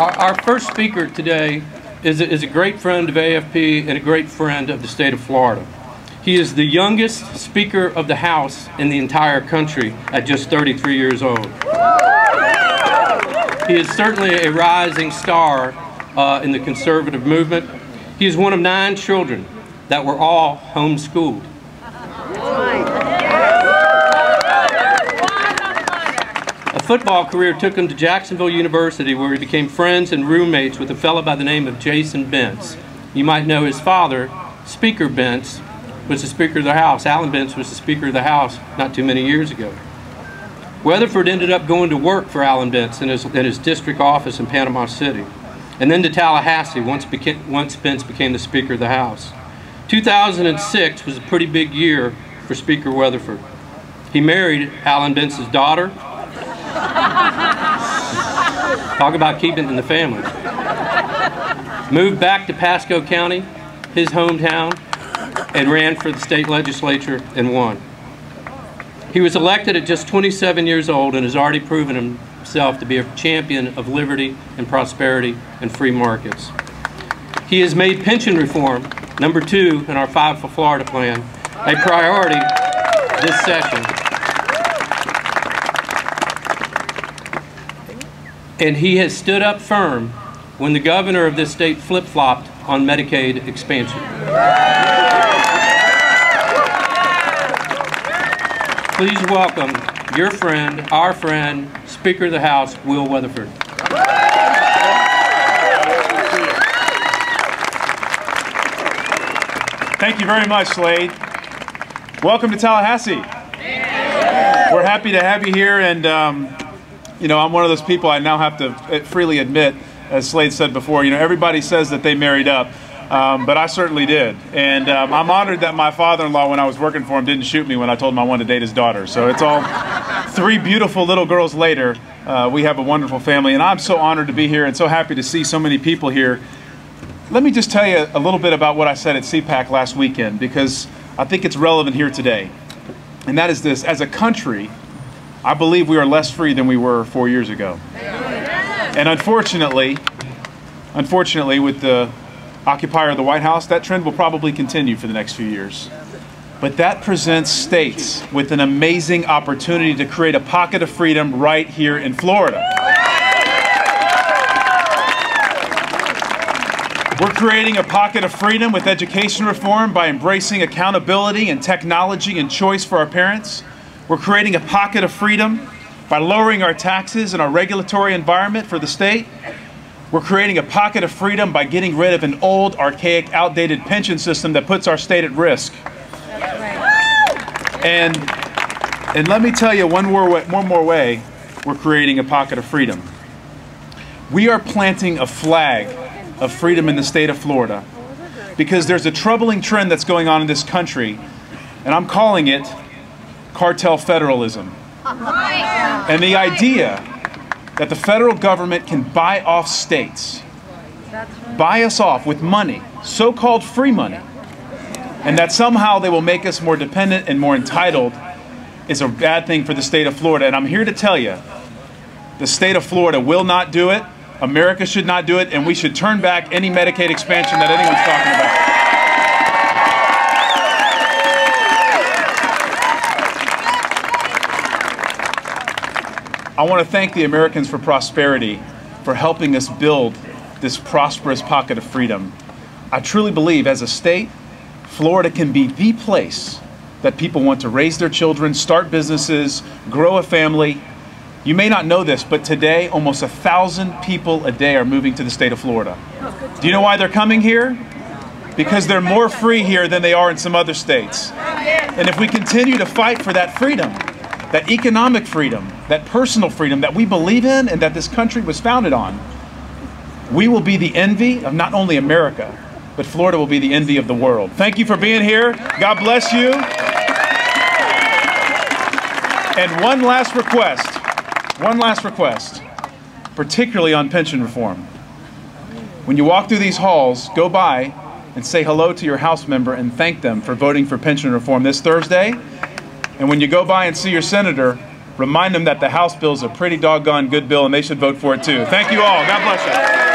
Our first speaker today is a great friend of AFP and a great friend of the state of Florida. He is the youngest Speaker of the House in the entire country at just 33 years old. He is certainly a rising star in the conservative movement. He is one of 9 children that were all homeschooled. A football career took him to Jacksonville University, where he became friends and roommates with a fellow by the name of Jason Bentz. You might know his father, Speaker Bentz, was the Speaker of the House. Alan Bentz was the Speaker of the House not too many years ago. Weatherford ended up going to work for Alan Bentz in his district office in Panama City, and then to Tallahassee once Bentz became the Speaker of the House. 2006 was a pretty big year for Speaker Weatherford. He married Alan Bentz's daughter. Talk about keeping it in the family. Moved back to Pasco County, his hometown, and ran for the state legislature and won. He was elected at just 27 years old and has already proven himself to be a champion of liberty and prosperity and free markets. He has made pension reform, number 2 in our Five for Florida plan, a priority this session. And he has stood up firm when the governor of this state flip-flopped on Medicaid expansion. Please welcome your friend, our friend, Speaker of the House, Will Weatherford. Thank you very much, Slade. Welcome to Tallahassee. We're happy to have you here, and you know, I'm one of those people I now have to freely admit, as Slade said before, you know, everybody says that they married up, but I certainly did. And I'm honored that my father-in-law, when I was working for him, didn't shoot me when I told him I wanted to date his daughter. So it's all 3 beautiful little girls later. We have a wonderful family, and I'm so honored to be here and so happy to see so many people here. Let me just tell you a little bit about what I said at CPAC last weekend, because I think it's relevant here today. And that is this: as a country, I believe we are less free than we were 4 years ago. And unfortunately, with the occupier of the White House, that trend will probably continue for the next few years. But that presents states with an amazing opportunity to create a pocket of freedom right here in Florida. We're creating a pocket of freedom with education reform by embracing accountability and technology and choice for our parents. We're creating a pocket of freedom by lowering our taxes and our regulatory environment for the state. We're creating a pocket of freedom by getting rid of an old, archaic, outdated pension system that puts our state at risk. And let me tell you one more way we're creating a pocket of freedom. We are planting a flag of freedom in the state of Florida because there's a troubling trend that's going on in this country, and I'm calling it cartel federalism. And the idea that the federal government can buy off states, buy us off with money, so-called free money, and that somehow they will make us more dependent and more entitled, is a bad thing for the state of Florida. And I'm here to tell you, the state of Florida will not do it, America should not do it, and we should turn back any Medicaid expansion that anyone's talking about. I want to thank the Americans for Prosperity for helping us build this prosperous pocket of freedom. I truly believe as a state, Florida can be the place that people want to raise their children, start businesses, grow a family. You may not know this, but today almost 1,000 people a day are moving to the state of Florida. Do you know why they're coming here? Because they're more free here than they are in some other states. And if we continue to fight for that freedom, that economic freedom, that personal freedom that we believe in and that this country was founded on, we will be the envy of not only America, but Florida will be the envy of the world. Thank you for being here. God bless you. And one last request, particularly on pension reform. When you walk through these halls, go by and say hello to your House member and thank them for voting for pension reform this Thursday. And when you go by and see your senator, remind them that the House bill is a pretty doggone good bill and they should vote for it too. Thank you all. God bless you.